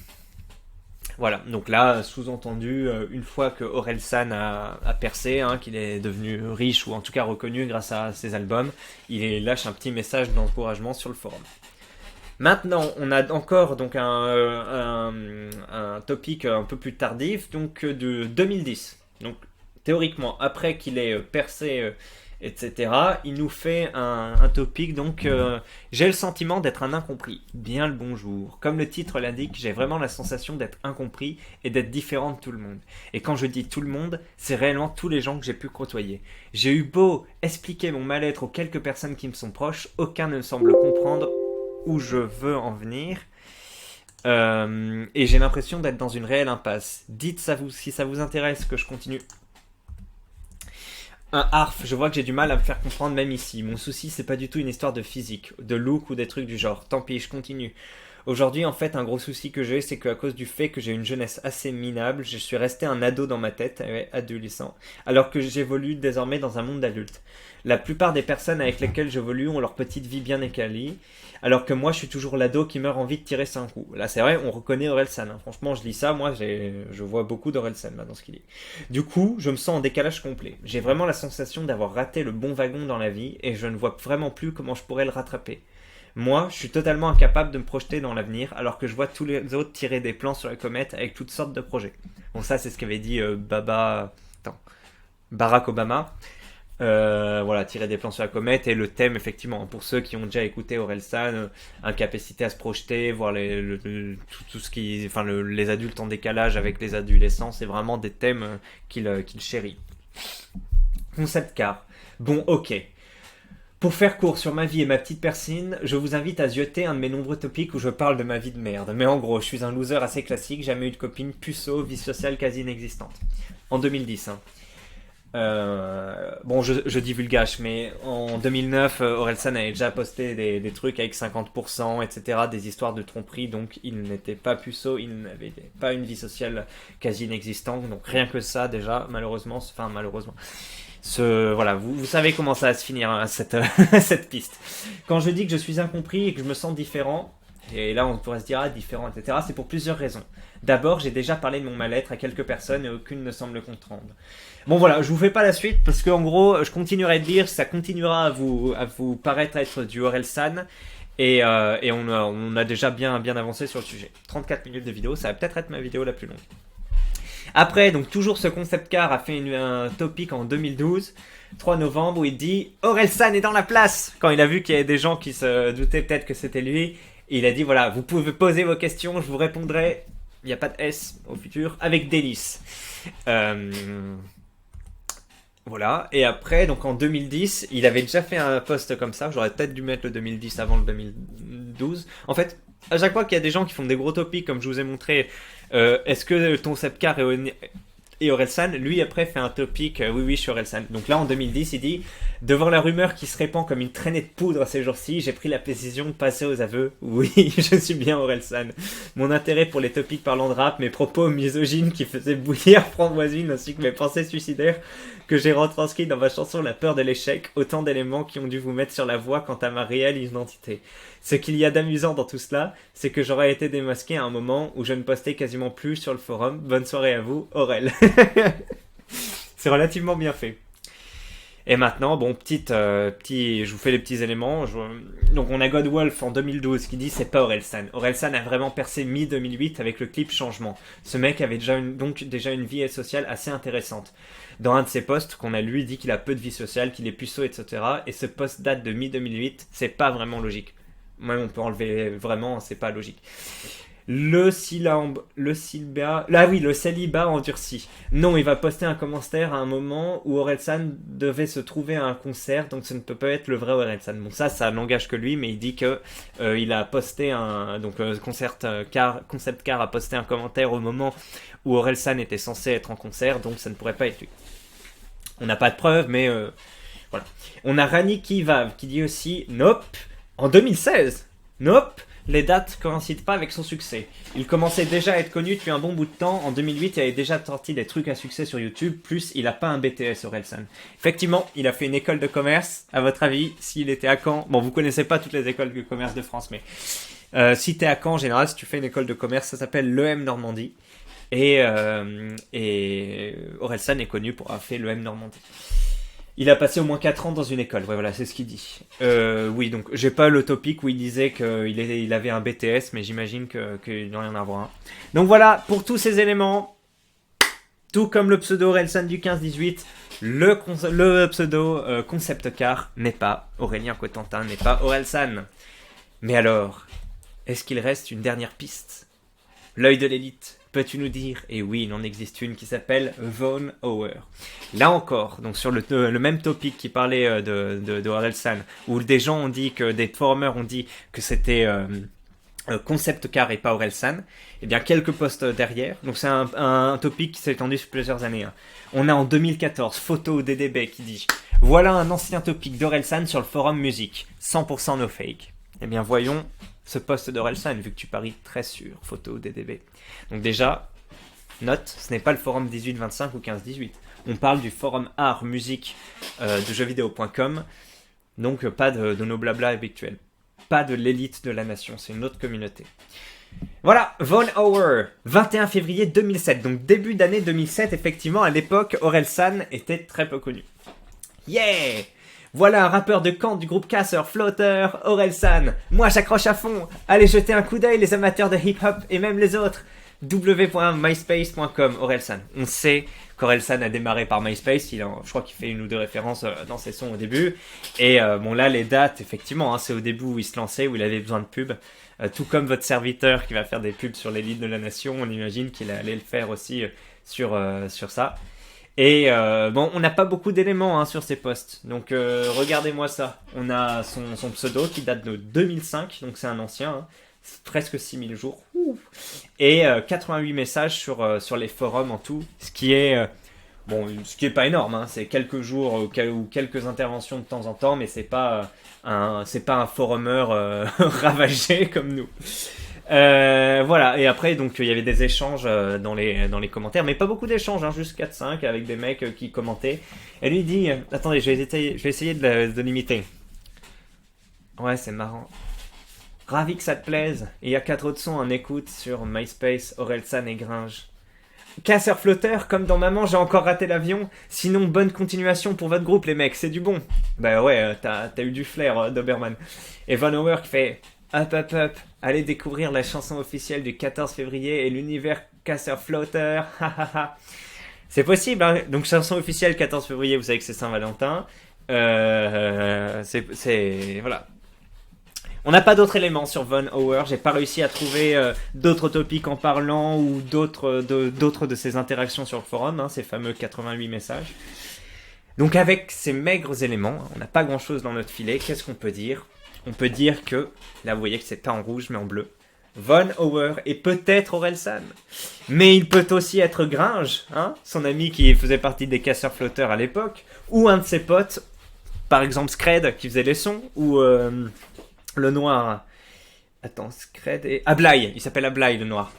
Voilà, donc là, sous-entendu, une fois que Orelsan a percé, hein, qu'il est devenu riche ou en tout cas reconnu grâce à ses albums, il lâche un petit message d'encouragement sur le forum. Maintenant, on a encore donc un topic un peu plus tardif, donc de 2010. Donc théoriquement, après qu'il ait percé, etc., il nous fait un topic. Donc j'ai le sentiment d'être un incompris. Bien le bonjour. Comme le titre l'indique, j'ai vraiment la sensation d'être incompris et d'être différent de tout le monde. Et quand je dis tout le monde, c'est réellement tous les gens que j'ai pu côtoyer. J'ai eu beau expliquer mon mal-être aux quelques personnes qui me sont proches, aucun ne me semble comprendre où je veux en venir, et j'ai l'impression d'être dans une réelle impasse. Dites ça si ça vous intéresse que je continue. Un harf, je vois que j'ai du mal à me faire comprendre même ici. Mon souci, c'est pas du tout une histoire de physique, de look ou des trucs du genre. Tant pis, je continue. Aujourd'hui, en fait, un gros souci que j'ai, c'est qu'à cause du fait que j'ai une jeunesse assez minable, je suis resté un ado dans ma tête, adolescent, alors que j'évolue désormais dans un monde d'adulte. La plupart des personnes avec lesquelles j'évolue ont leur petite vie bien équilibrée, alors que moi, je suis toujours l'ado qui meurt envie de tirer 5 coups. Là, c'est vrai, on reconnaît Orelsan. Hein. Franchement, je lis ça, moi, je vois beaucoup d'Orelsan là, dans ce qu'il dit. Du coup, je me sens en décalage complet. J'ai vraiment la sensation d'avoir raté le bon wagon dans la vie, et je ne vois vraiment plus comment je pourrais le rattraper. Moi, je suis totalement incapable de me projeter dans l'avenir, alors que je vois tous les autres tirer des plans sur la comète avec toutes sortes de projets. Bon, ça, c'est ce qu'avait dit Barack Obama. Voilà, tirer des plans sur la comète, et le thème, effectivement, pour ceux qui ont déjà écouté Orelsan, incapacité à se projeter, voir tout ce qui, enfin, les adultes en décalage avec les adolescents, c'est vraiment des thèmes qu'il chérit. Concept Car. Bon, ok. Pour faire court sur ma vie et ma petite personne, je vous invite à zioter un de mes nombreux topics où je parle de ma vie de merde. Mais en gros, je suis un loser assez classique, jamais eu de copine, puceau, vie sociale quasi inexistante. En 2010, hein. Bon, je divulgage, mais en 2009, Orelsan avait déjà posté des trucs avec 50%, etc., des histoires de tromperie, donc il n'était pas puceau, il n'avait pas une vie sociale quasi inexistante, donc rien que ça, déjà, malheureusement, voilà, vous savez comment ça va se finir, hein, cette piste. Quand je dis que je suis incompris et que je me sens différent, Et là, on pourrait se dire, ah, différent, etc. C'est pour plusieurs raisons. D'abord, j'ai déjà parlé de mon mal-être à quelques personnes et aucune ne semble le comprendre. Bon voilà, je vous fais pas la suite parce qu'en gros, je continuerai de lire, ça continuera à vous paraître être du Orelsan. Et on a déjà bien avancé sur le sujet. 34 minutes de vidéo, ça va peut-être être ma vidéo la plus longue. Après, donc toujours ce concept car a fait un topic en 2012, 3 novembre, où il dit « Orelsan est dans la place !» Quand il a vu qu'il y avait des gens qui se doutaient peut-être que c'était lui, il a dit « Voilà, vous pouvez poser vos questions, je vous répondrai, il n'y a pas de S au futur, avec délice. » Voilà, et après, donc en 2010, il avait déjà fait un post comme ça, j'aurais peut-être dû mettre le 2010 avant le 2012. En fait, à chaque fois qu'il y a des gens qui font des gros topics, comme je vous ai montré, est-ce que ton Sepcar et Orelsan, lui après fait un topic, oui, je suis Orelsan. Donc là, en 2010, il dit, devant la rumeur qui se répand comme une traînée de poudre ces jours-ci, j'ai pris la décision de passer aux aveux. Oui, je suis bien Orelsan. Mon intérêt pour les topics parlant de rap, mes propos misogynes qui faisaient bouillir Franvoisine, ainsi que mes pensées suicidaires que j'ai retranscrits dans ma chanson La peur de l'échec, autant d'éléments qui ont dû vous mettre sur la voie quant à ma réelle identité. Ce qu'il y a d'amusant dans tout cela, c'est que j'aurais été démasqué à un moment où je ne postais quasiment plus sur le forum. Bonne soirée à vous, Aurel. C'est relativement bien fait. Et maintenant, bon, je vous fais les petits éléments. Donc on a Godwolf en 2012 qui dit c'est pas Orelsan. Orelsan a vraiment percé mi-2008 avec le clip Changement. Ce mec avait déjà une vie sociale assez intéressante. Dans un de ses posts qu'on a lui dit qu'il a peu de vie sociale, qu'il est puceau, etc. Et ce post date de mi-2008, c'est pas vraiment logique. Même on peut enlever vraiment, c'est pas logique. Le célibat endurci. Non, il va poster un commentaire à un moment où Orelsan devait se trouver à un concert, donc ce ne peut pas être le vrai Orelsan. Bon, ça n'engage que lui, mais il dit que il a posté Concept Car a posté un commentaire au moment où Orelsan était censé être en concert, donc ça ne pourrait pas être lui. On n'a pas de preuves, mais voilà. On a Rani Kivav qui dit aussi Nope, en 2016. Nope. Les dates coïncident pas avec son succès. Il commençait déjà à être connu depuis un bon bout de temps. En 2008, il avait déjà sorti des trucs à succès sur YouTube. Plus, il a pas un BTS, Orelsan. Effectivement, il a fait une école de commerce. À votre avis, s'il était à Caen... Bon, vous connaissez pas toutes les écoles de commerce de France, mais... si t'es à Caen, en général, si tu fais une école de commerce, ça s'appelle l'EM Normandie. Et Orelsan est connu pour avoir fait l'EM Normandie. Il a passé au moins 4 ans dans une école, ouais, voilà, c'est ce qu'il dit. Oui, donc j'ai pas le topic où il disait qu'il avait un BTS, mais j'imagine qu'il doit y en avoir un. Donc voilà, pour tous ces éléments, tout comme le pseudo Orelsan du 15-18, le pseudo Concept Car n'est pas Aurélien Cotentin, n'est pas Orelsan. Mais alors, est-ce qu'il reste une dernière piste? L'œil de l'élite, peux-tu nous dire? Et oui, il en existe une qui s'appelle Von Auer. Là encore, donc sur le même topic qui parlait de Orelsan, où des gens ont dit que, des forumers ont dit que c'était Concept Car et pas Orelsan, et bien quelques posts derrière, donc c'est un topic qui s'est étendu sur plusieurs années. Hein. On a en 2014, Photo DDB qui dit « Voilà un ancien topic d'Orelsan sur le forum musique, 100% no fake ». Eh bien voyons ce post d'Orelsan, vu que tu paries très sur Photo DDB. Donc déjà, note, ce n'est pas le forum 18-25 ou 15-18. On parle du forum art, musique de jeuxvideo.com, donc pas de nos blabla habituels. Pas de l'élite de la nation, c'est une autre communauté. Voilà, Von Auer, 21 février 2007, donc début d'année 2007, effectivement, à l'époque, Orelsan était très peu connu. Yeah! Voilà un rappeur de Caen du groupe Casseur, Flotteur, Orelsan. Moi j'accroche à fond. Allez jeter un coup d'œil les amateurs de hip-hop et même les autres. www.myspace.com, Orelsan. On sait qu'Orelsan a démarré par MySpace. Je crois qu'il fait une ou deux références dans ses sons au début. Et bon là les dates, effectivement, hein, c'est au début où il se lançait, où il avait besoin de pubs. Tout comme votre serviteur qui va faire des pubs sur l'élite de la nation, on imagine qu'il allait le faire aussi sur ça. Et bon, on n'a pas beaucoup d'éléments sur ces posts, donc regardez-moi ça. On a son pseudo qui date de 2005, donc c'est un ancien, presque 6000 jours. Et 88 messages sur les forums en tout, ce qui est pas énorme, c'est quelques jours ou quelques interventions de temps en temps, mais c'est pas un forumeur ravagé comme nous. Voilà, et après donc il y avait des échanges dans les commentaires, mais pas beaucoup d'échanges, juste 4-5 avec des mecs qui commentaient. Et lui dit, attendez, je vais essayer de l'imiter. Ouais, c'est marrant. Ravi que ça te plaise. Il y a 4 autres sons en écoute sur MySpace, Orelsan et Gringe. Casseur flotteur, comme dans Maman, j'ai encore raté l'avion. Sinon, bonne continuation pour votre groupe, les mecs, c'est du bon. Bah ouais, t'as eu du flair, Doberman. Et Von Hower qui fait Up, up, up. Allez découvrir la chanson officielle du 14 février et l'univers casseur flotteur. C'est possible, hein. Donc, chanson officielle 14 février, vous savez que c'est Saint-Valentin. Voilà. On n'a pas d'autres éléments sur Von Hower. J'ai pas réussi à trouver d'autres topics en parlant ou d'autres de ses interactions sur le forum, hein, ces fameux 88 messages. Donc avec ces maigres éléments, on n'a pas grand chose dans notre filet. Qu'est-ce qu'on peut dire? On peut dire que, là vous voyez que c'est pas en rouge mais en bleu, Von Hower est peut-être Orelsan. Mais il peut aussi être Gringe, hein, son ami qui faisait partie des casseurs flotteurs à l'époque, ou un de ses potes, par exemple Scred qui faisait les sons, ou le noir. Attends, Scred et Ablai, il s'appelle Ablai le noir.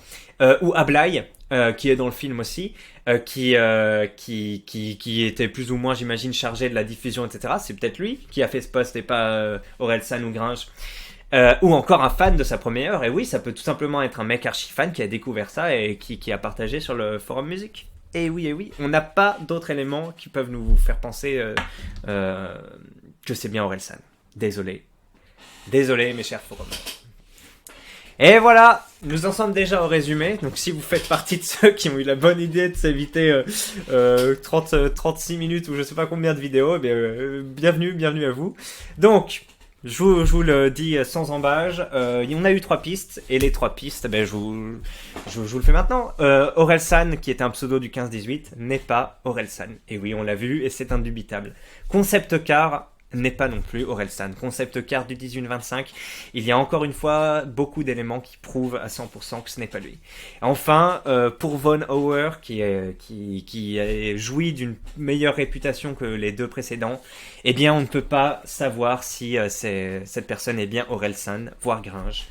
Ou Ablai, qui est dans le film aussi, qui était plus ou moins, j'imagine, chargé de la diffusion, etc. C'est peut-être lui qui a fait ce post et pas Orelsan ou Gringe. Ou encore un fan de sa première heure. Et oui, ça peut tout simplement être un mec archi-fan qui a découvert ça et qui a partagé sur le forum musique. Et oui, on n'a pas d'autres éléments qui peuvent nous faire penser que c'est bien Orelsan. Désolé, mes chers forums. Et voilà, nous en sommes déjà au résumé. Donc si vous faites partie de ceux qui ont eu la bonne idée de s'éviter 36 minutes ou je sais pas combien de vidéos, eh bien, bienvenue à vous. Donc, je vous le dis sans embâge, on a eu 3 pistes, et les 3 pistes, je vous le fais maintenant. Orelsan, qui est un pseudo du 15-18, n'est pas Orelsan. Et oui, on l'a vu, et c'est indubitable. Concept Car n'est pas non plus Orelsan. Concept Car du 18-25, il y a encore une fois beaucoup d'éléments qui prouvent à 100% que ce n'est pas lui. Enfin, pour Von Hower, qui a joui d'une meilleure réputation que les 2 précédents, eh bien on ne peut pas savoir si cette personne est bien Orelsan, voire Gringe.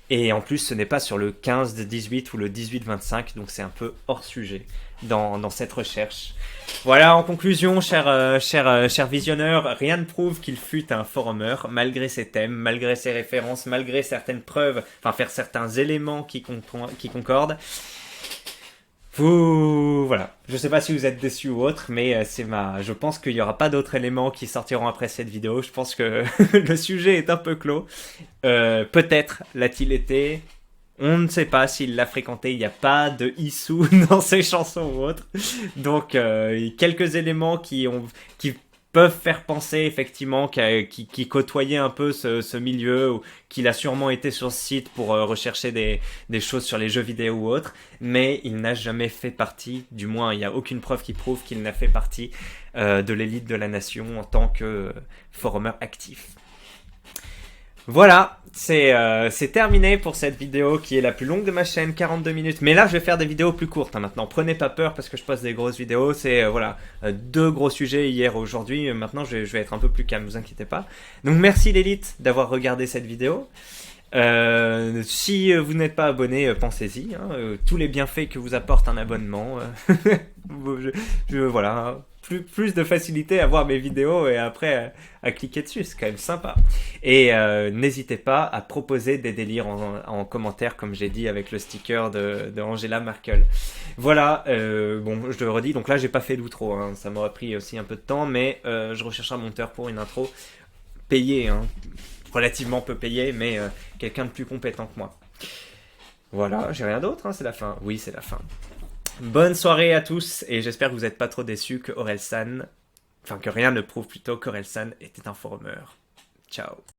Et en plus, ce n'est pas sur le 15-18 ou le 18-25, donc c'est un peu hors sujet dans cette recherche. Voilà, en conclusion, chers visionneurs, rien ne prouve qu'il fut un forumer, malgré ses thèmes, malgré ses références, malgré certaines preuves, enfin faire certains éléments qui concordent. Voilà, je sais pas si vous êtes déçus ou autre, mais je pense qu'il y aura pas d'autres éléments qui sortiront après cette vidéo. Je pense que le sujet est un peu clos. Peut-être l'a-t-il été. On ne sait pas s'il l'a fréquenté. Il n'y a pas de issue dans ses chansons ou autre. Donc quelques éléments qui peuvent faire penser effectivement qu'il côtoyait un peu ce milieu, ou qu'il a sûrement été sur ce site pour rechercher des choses sur les jeux vidéo ou autres, mais il n'a jamais fait partie, du moins il n'y a aucune preuve qui prouve qu'il n'a fait partie de l'élite de la nation en tant que forumer actif. Voilà, c'est terminé pour cette vidéo qui est la plus longue de ma chaîne, 42 minutes. Mais là, je vais faire des vidéos plus courtes maintenant. Prenez pas peur parce que je poste des grosses vidéos. C'est voilà, 2 gros sujets hier et aujourd'hui. Maintenant, je vais être un peu plus calme, vous inquiétez pas. Donc, merci l'élite d'avoir regardé cette vidéo. Si vous n'êtes pas abonné, pensez-y. Hein, tous les bienfaits que vous apporte un abonnement. Voilà. Plus de facilité à voir mes vidéos et après à cliquer dessus, c'est quand même sympa. Et n'hésitez pas à proposer des délires en commentaire, comme j'ai dit avec le sticker de Angela Merkel. Voilà, bon, je le redis, donc là j'ai pas fait d'outro, hein, ça m'aurait pris aussi un peu de temps, mais je recherche un monteur pour une intro payé, hein, relativement peu payé, mais quelqu'un de plus compétent que moi. Voilà, j'ai rien d'autre, hein, c'est la fin. Oui, c'est la fin. Bonne soirée à tous et j'espère que vous n'êtes pas trop déçus que rien ne prouve plutôt qu'Orelsan était un forumer. Ciao.